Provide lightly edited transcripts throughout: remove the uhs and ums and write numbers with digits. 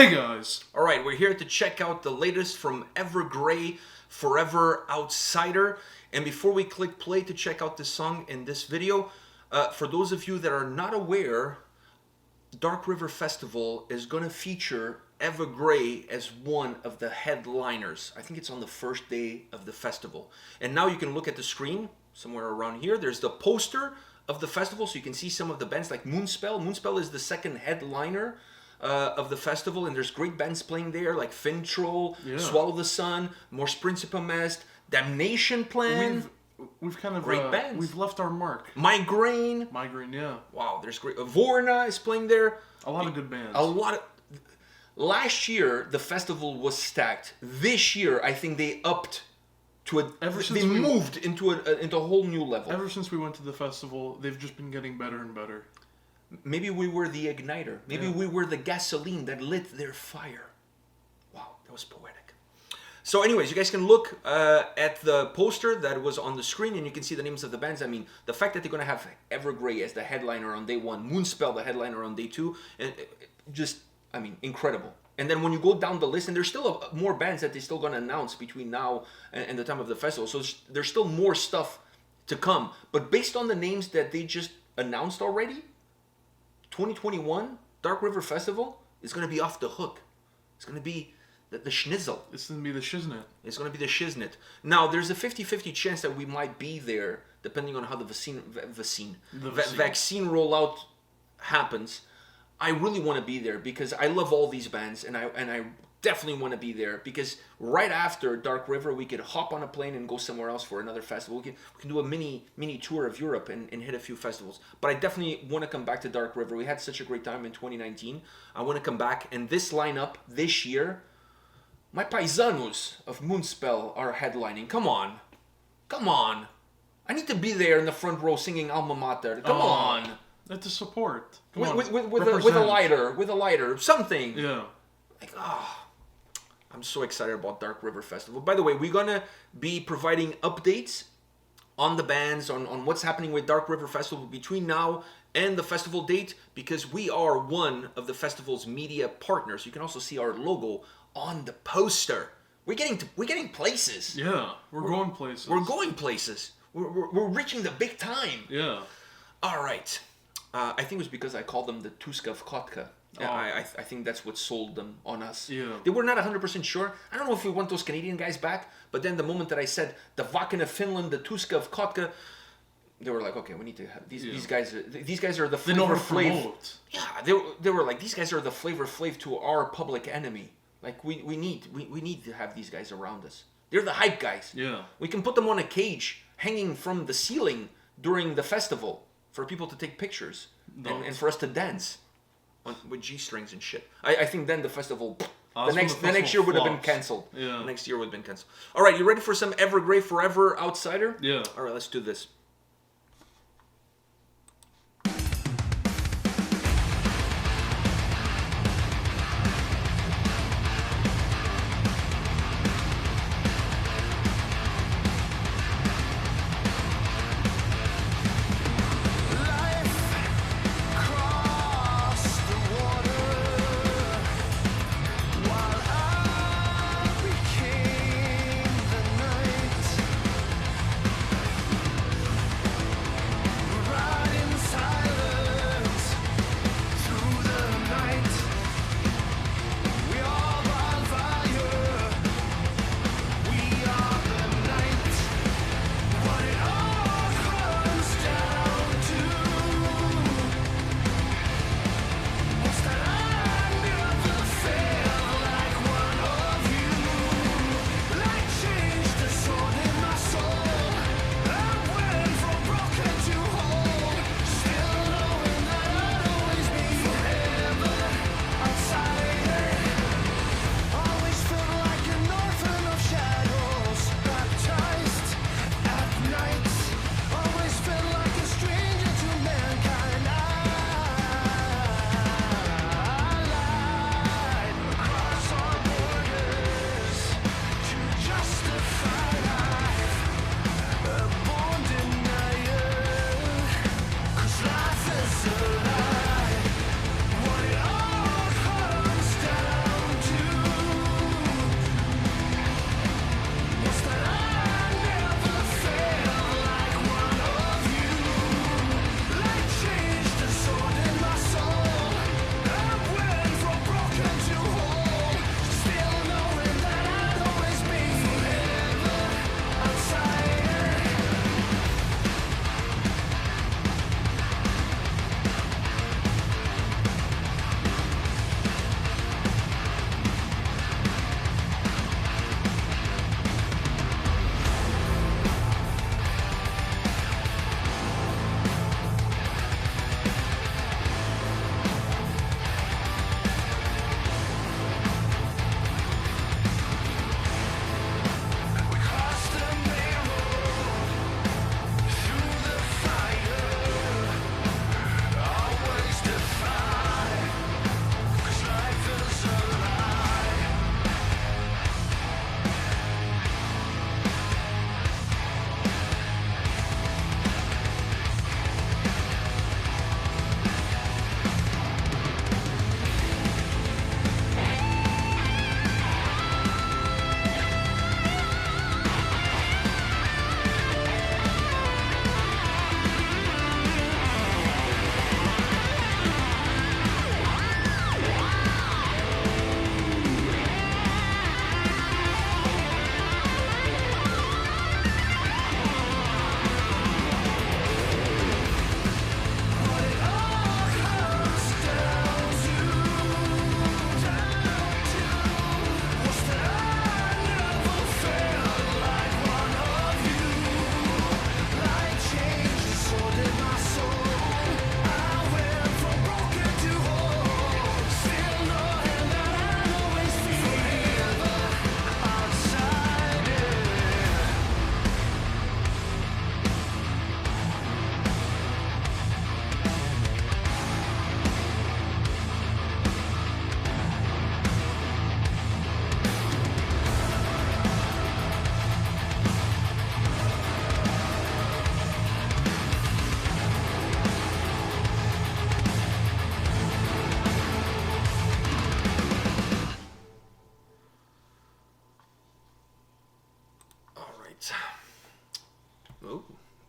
Hey guys! Alright, we're here to check out the latest from Evergrey, Forever Outsider. And before we click play to check out this song in this video, for those of you that are not aware, Dark River Festival is going to feature Evergrey as one of the headliners. I think it's on the first day of the festival. And now you can look at the screen, somewhere around here. There's the poster of the festival, so you can see some of the bands like Moonspell. Moonspell is the second headliner of the festival, and there's great bands playing there like Fintroll, Swallow the Sun, Mors Principum Est, Damnation Plan. We've kind of great bands. We've left our mark. Migraine, yeah. Wow, there's great. Vorna is playing there. A lot of good bands. A lot of. Last year the festival was stacked. This year I think they upped to a. They moved into a whole new level. Ever since we went to the festival, they've just been getting better and better. Maybe we were the igniter. Maybe we were the gasoline that lit their fire. Wow, that was poetic. So anyways, you guys can look at the poster that was on the screen, and you can see the names of the bands. I mean, the fact that they're going to have Evergrey as the headliner on day one, Moonspell the headliner on day two, and just, I mean, incredible. And then when you go down the list, and there's still more bands that they're still going to announce between now and the time of the festival. So there's still more stuff to come. But based on the names that they just announced already, 2021 Dark River Festival is going to be off the hook. It's going to be the schnizzle. It's going to be the shiznit. It's going to be the shiznit. Now, there's a 50-50 chance that we might be there, depending on how the vaccine rollout happens. I really want to be there because I love all these bands, and I definitely want to be there because right after Dark River, we could hop on a plane and go somewhere else for another festival. We can do a mini tour of Europe and hit a few festivals. But I definitely want to come back to Dark River. We had such a great time in 2019. I want to come back, and this lineup this year, my paisanos of Moonspell are headlining. Come on. I need to be there in the front row singing Alma Mater. Come on. That's a support. With a lighter, something. Yeah. Like, I'm so excited about Dark River Festival. By the way, we're going to be providing updates on the bands, on what's happening with Dark River Festival between now and the festival date, because we are one of the festival's media partners. You can also see our logo on the poster. We're getting places. Yeah, we're going places. We're going places. We're reaching the big time. Yeah. All right. I think it was because I called them the Tuskav Kotka. I think that's what sold them on us. Yeah. They were not 100% sure. I don't know if we want those Canadian guys back, but then the moment that I said the Vaken of Finland, the Tuskav Kotka, they were like, okay, we need to have these guys. These guys are the Flavor Flav. Yeah, they were like, these guys are the Flavor Flav to our Public Enemy. Like we need to have these guys around us. They're the hype guys. Yeah. We can put them on a cage hanging from the ceiling during the festival for people to take pictures and for us to dance with G-strings and shit. I think then the festival, the next year would have been cancelled. Yeah. The next year would have been cancelled. All right, you ready for some Evergrey Forever Outsider? Yeah. All right, let's do this.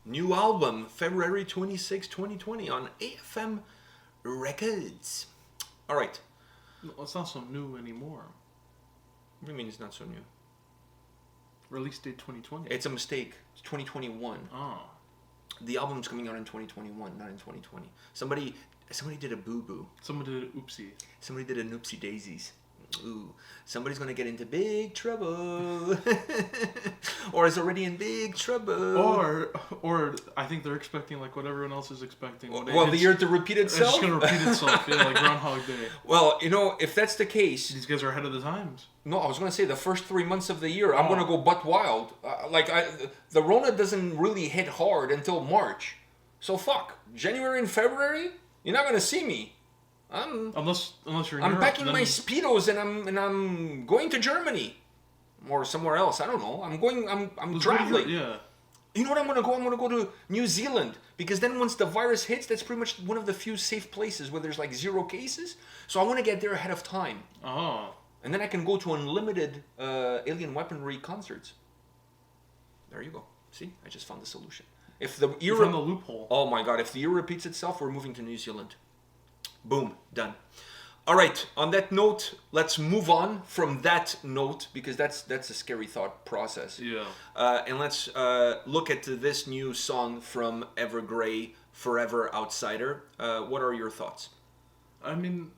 New album, February 26, 2020 on AFM Records. All right. No, it's not so new anymore. What do you mean it's not so new? Release date 2020. It's a mistake. It's 2021. Oh. The album's coming out in 2021, not in 2020. Somebody did a boo-boo. Someone did an oopsie. Somebody did an oopsie daisies. Ooh, somebody's gonna get into big trouble, or is already in big trouble. Or I think they're expecting like what everyone else is expecting. Well, the year to repeat itself. It's just gonna repeat itself. Yeah, like Groundhog Day. Well, if that's the case, These guys are ahead of the times. no, I was gonna say the first 3 months of the year, I'm gonna go butt wild. The Rona doesn't really hit hard until March, so fuck. January and February, you're not gonna see me. Unless you're in I'm Europe, packing then my Speedos and I'm going to Germany or somewhere else. I don't know. I'm traveling. Yeah. You know what I'm gonna go? I'm gonna go to New Zealand because then once the virus hits, that's pretty much one of the few safe places where there's like 0 cases. So I want to get there ahead of time, Oh. and then I can go to unlimited alien weaponry concerts. There you go. See, I just found the solution. If the You era, found the loophole. oh my god, if the year repeats itself, we're moving to New Zealand. Boom, done. All right, on that note, let's move on from that note because that's a scary thought process. Yeah. And let's look at this new song from Evergrey, Forever Outsider. What are your thoughts? I mean,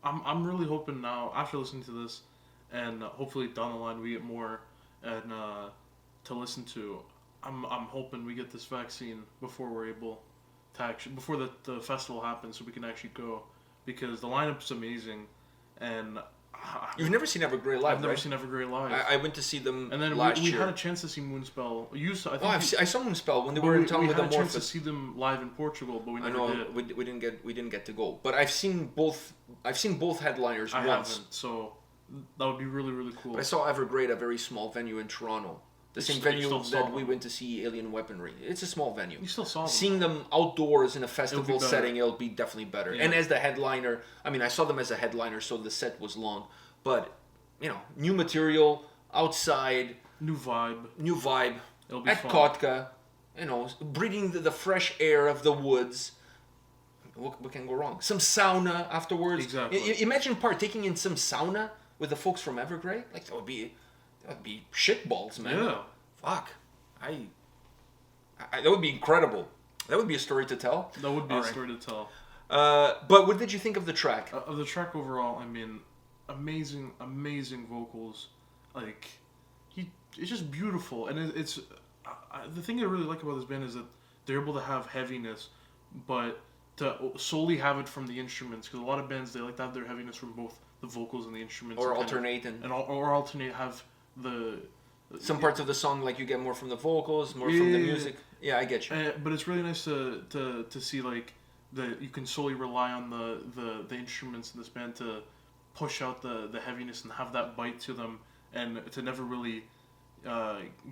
I'm really hoping now after listening to this, and hopefully down the line we get more and to listen to. I'm hoping we get this vaccine before we're able to actually before the festival happens, so we can actually go because the lineup's amazing, and You've never seen Evergrey live, I've never right? seen Evergrey live. I went to see them And then last we year. had a chance to see Moonspell. I think I saw Moonspell when they but were in town we with had a chance to Amorphous. see them live in Portugal, but we I never know did. we didn't get to go, but I've seen both headliners I once. haven't, so that would be really, really cool. But I saw Evergrey at a very small venue in Toronto. The same You venue still saw that we them. went to see Alien Weaponry. It's a small venue. You still saw them. Seeing them outdoors in a festival better. setting, it'll be definitely better. Yeah. And as the headliner, I mean, I saw them as a headliner, so the set was long. But, new material, outside, New vibe. It'll be at fun. Kotka, breathing the fresh air of the woods. What can go wrong? Some sauna afterwards. Exactly. Imagine partaking in some sauna with the folks from Evergrey. Like, that would be shitballs, man. Yeah. Fuck. That would be incredible. That would be a story to tell. That would be All a right. story to tell. But what did you think of the track? Of the track overall, I mean, amazing vocals. Like, it's just beautiful. And it's the thing I really like about this band is that they're able to have heaviness, but to solely have it from the instruments. Because a lot of bands, they like to have their heaviness from both the vocals and the instruments. Or and alternate or alternate have the... some parts of the song, like you get more from the vocals, more from the music. Yeah, I get you. But it's really nice to see like that you can solely rely on the instruments in this band to push out the heaviness and have that bite to them, and to never really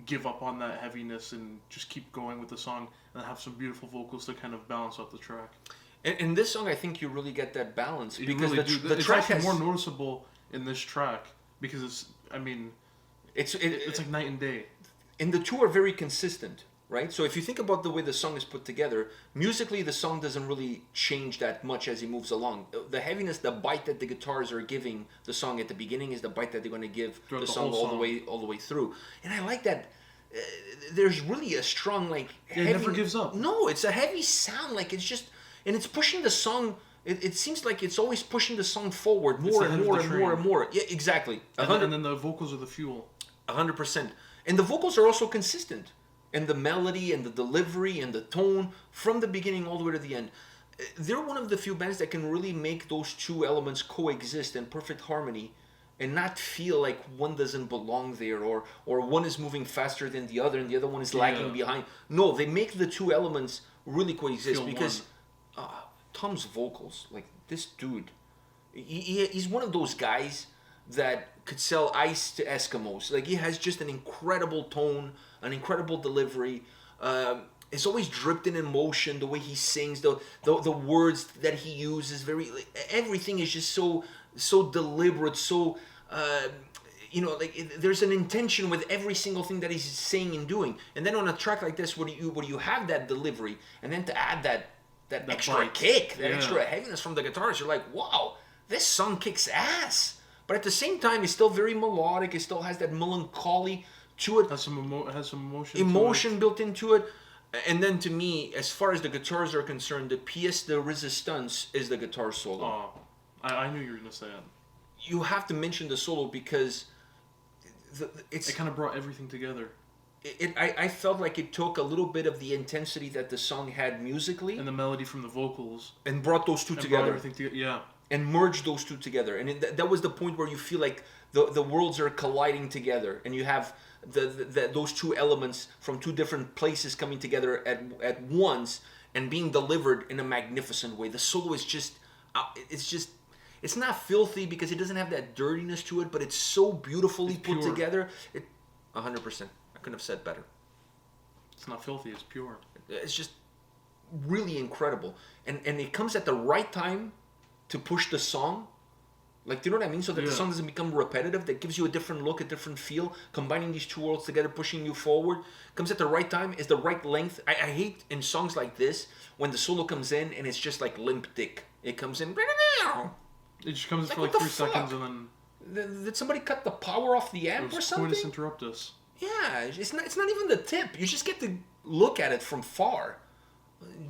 give up on that heaviness and just keep going with the song and have some beautiful vocals to kind of balance out the track. In this song, I think you really get that balance You because really do. the It's track actually has more noticeable in this track because it's like night and day. and the two are very consistent, right? So if you think about the way the song is put together, musically the song doesn't really change that much as it moves along. The heaviness, the bite that the guitars are giving the song at the beginning is the bite that they're going to give Throughout the the song whole all the way through. And I like that. There's really a strong It never gives up. No, it's a heavy sound. Like it's just, and it's pushing the song. It seems like it's always pushing the song forward more the and head of more the and train. more and more. Yeah, exactly. And then the vocals are the fuel. 100%. And the vocals are also consistent. And the melody and the delivery and the tone from the beginning all the way to the end. They're one of the few bands that can really make those two elements coexist in perfect harmony and not feel like one doesn't belong there or one is moving faster than the other and the other one is lagging behind. No, they make the two elements really coexist because Tom's vocals, like this dude, he's one of those guys that could sell ice to Eskimos. Like he has just an incredible tone, an incredible delivery. It's always dripped in emotion. The way he sings, the words that he uses, everything is just so deliberate. So you know, like there's an intention with every single thing that he's saying and doing. And then on a track like this, where you have that delivery, and then to add that extra bite. kick, that extra heaviness from the guitars, you're like, wow, this song kicks ass. But at the same time, it's still very melodic. It still has that melancholy to it. Has some emotion. Emotion built into it. And then to me, as far as the guitars are concerned, the pièce de résistance is the guitar solo. Oh, I knew you were gonna say it. You have to mention the solo because it kind of brought everything together. I felt like it took a little bit of the intensity that the song had musically and the melody from the vocals and brought those two together. Yeah. And merged those two together. And that was the point where you feel like the worlds are colliding together, and you have those two elements from two different places coming together at once and being delivered in a magnificent way. The solo is just it's not filthy because it doesn't have that dirtiness to it, but it's so beautifully put together. 100%. I couldn't have said better. It's not filthy, it's pure. It's just really incredible. And it comes at the right time to push the song. Like, do you know what I mean? So that the song doesn't become repetitive, that gives you a different look, a different feel, combining these two worlds together, pushing you forward. Comes at the right time, is the right length. I hate in songs like this when the solo comes in and it's just like limp dick. It comes in. It just comes in for like 3 seconds and then... Did somebody cut the power off the amp or something? Coitus interruptus. Yeah, it's not even the tip. You just get to look at it from far.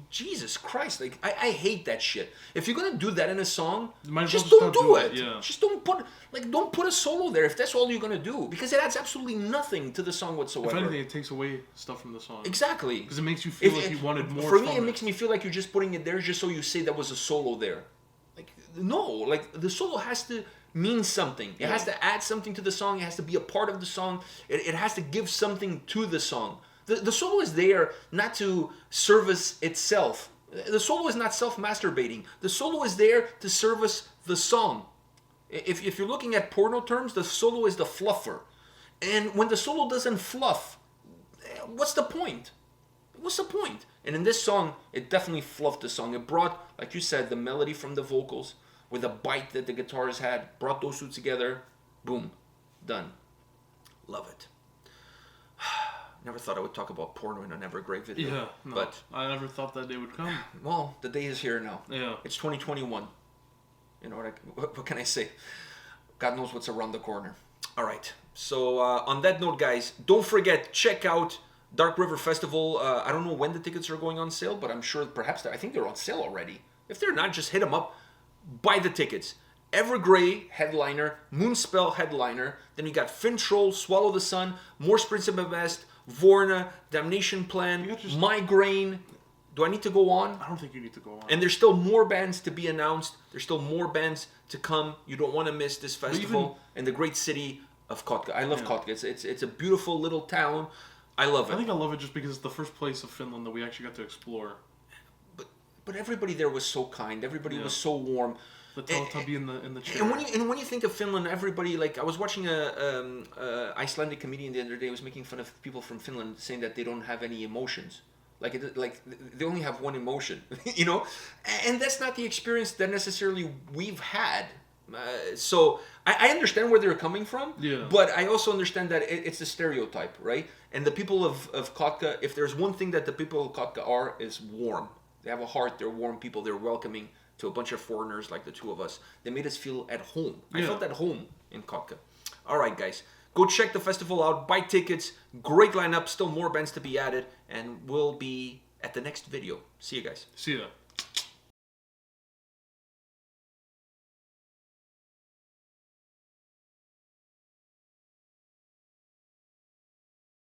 Jesus Christ, like I hate that shit. If you're gonna do that in a song, just don't do it. Yeah. Just don't put a solo there if that's all you're gonna do, because it adds absolutely nothing to the song whatsoever. If anything, it takes away stuff from the song. Exactly. Because it makes you feel like you wanted more. For me, it makes me feel like you're just putting it there just so you say that was a solo there. Like, no, like the solo has to mean something. It has to add something to the song. It has to be a part of the song. It has to give something to the song. The solo is there not to service itself. The solo is not self-masturbating. The solo is there to service the song. If you're looking at porno terms, the solo is the fluffer. And when the solo doesn't fluff, what's the point? What's the point? And in this song, it definitely fluffed the song. It brought, like you said, the melody from the vocals with the bite that the guitars had, brought those two together. Boom. Done. Love it. Never thought I would talk about porno in an Evergrey video. Yeah, no, but I never thought that day would come. Well, the day is here now. Yeah. It's 2021. You know what can I say? God knows what's around the corner. All right. So on that note, guys, don't forget, check out Dark River Festival. I don't know when the tickets are going on sale, but I'm sure perhaps I think they're on sale already. If they're not, just hit them up. Buy the tickets. Evergrey headliner, Moonspell headliner. Then you got Fintroll, Swallow the Sun, Morse Prince of the Best, Vorna, Damnation Plan, Migraine. Do I need to go on? I don't think you need to go on. And there's still more bands to be announced. There's still more bands to come. You don't want to miss this festival in the great city of Kotka. I love Kotka. It's a beautiful little town. I love it. I think I love it just because it's the first place of Finland that we actually got to explore. But everybody there was so kind. Everybody was so warm. The Teletubby in the chair. And when you think of Finland, everybody, like, I was watching a Icelandic comedian the other day who was making fun of people from Finland, saying that they don't have any emotions. Like they only have one emotion, you know? And that's not the experience that necessarily we've had. So I understand where they're coming from, but I also understand that it's a stereotype, right? And the people of Kotka, if there's one thing that the people of Kotka are, is warm. They have a heart, they're warm people, they're welcoming to a bunch of foreigners like the two of us. They made us feel at home. I felt at home in Kotka. All right, guys. Go check the festival out. Buy tickets. Great lineup. Still more bands to be added. And we'll be at the next video. See you guys. See ya.